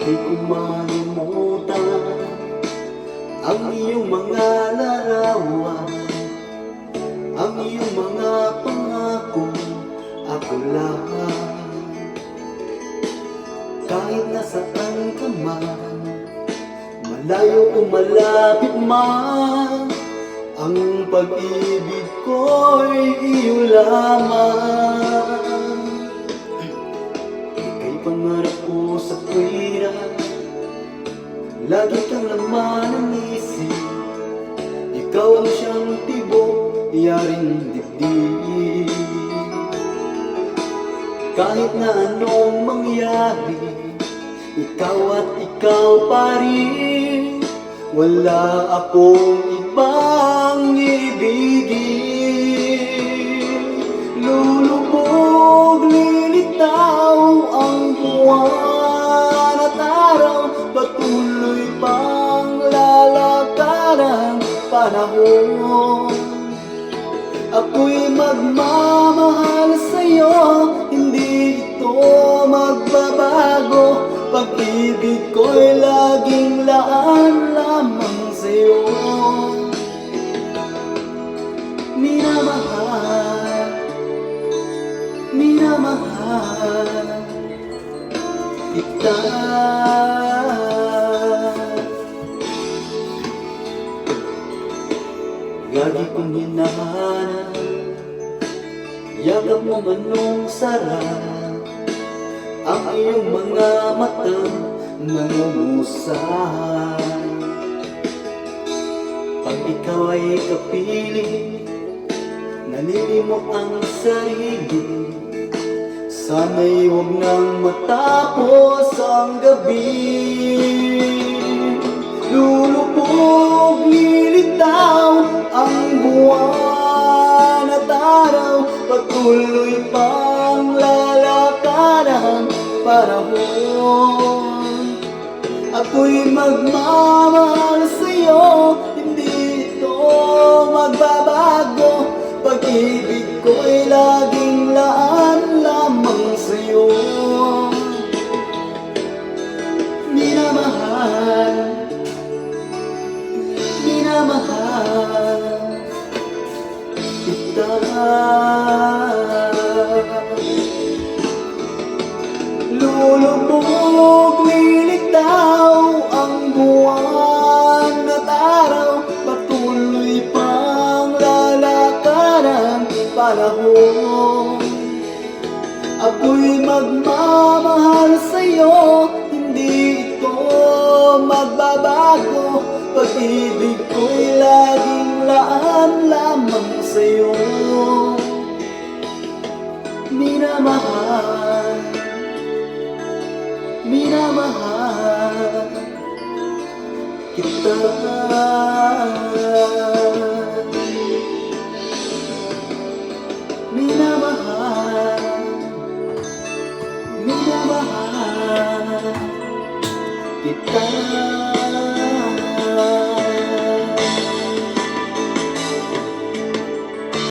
Di ko malimutan ang iyong mga larawan, ang iyong mga pangako, ako lang. Kahit nasaan ka man, malayo o malapit man, ang pag-ibig ko'y iyo lamang. Ika'y pangarap ko sa tuwira, lagi kang laman ng isip. Ikaw ang siyang tibok, yaring dibdib. Kahit na anong mangyari, ikaw at ikaw pa rin. Wala akong ibang ibigin. Lulubog, lilitaw ang buwan at araw, patuloy pang lalakad ang panahon. Ako'y magmamahal sa'yo, hindi ito magbabago. Pag-ibig ko'y laging laan lamang sa'yo. Minamahal, minamahal kita. Lagi kong hinahanap yakap mo manong sarap, ang iyong mga matang nangumusan. Pag ikaw ay kapiling, nalilimot ang sarili. Sana'y huwag nang matapos ang gabi. Lulubog, lilitaw ang buwan at araw, patuloy pang lalakad ang panahon. Ako'y magmamahal sa'yo, hindi ito magbabago. Pag-ibig ko'y laging laan lamang sa'yo. Minamahal, minamahal kita. Lulubog, lilitaw ang buwan at araw, patuloy pang lalakad ang panahon. Ako'y magmamahal sa'yo, hindi ito magbabago. Pag-ibig ko'y laging laan lamang sa'yo. Minamahal, minamahal kita. Minamahal, minamahal kita.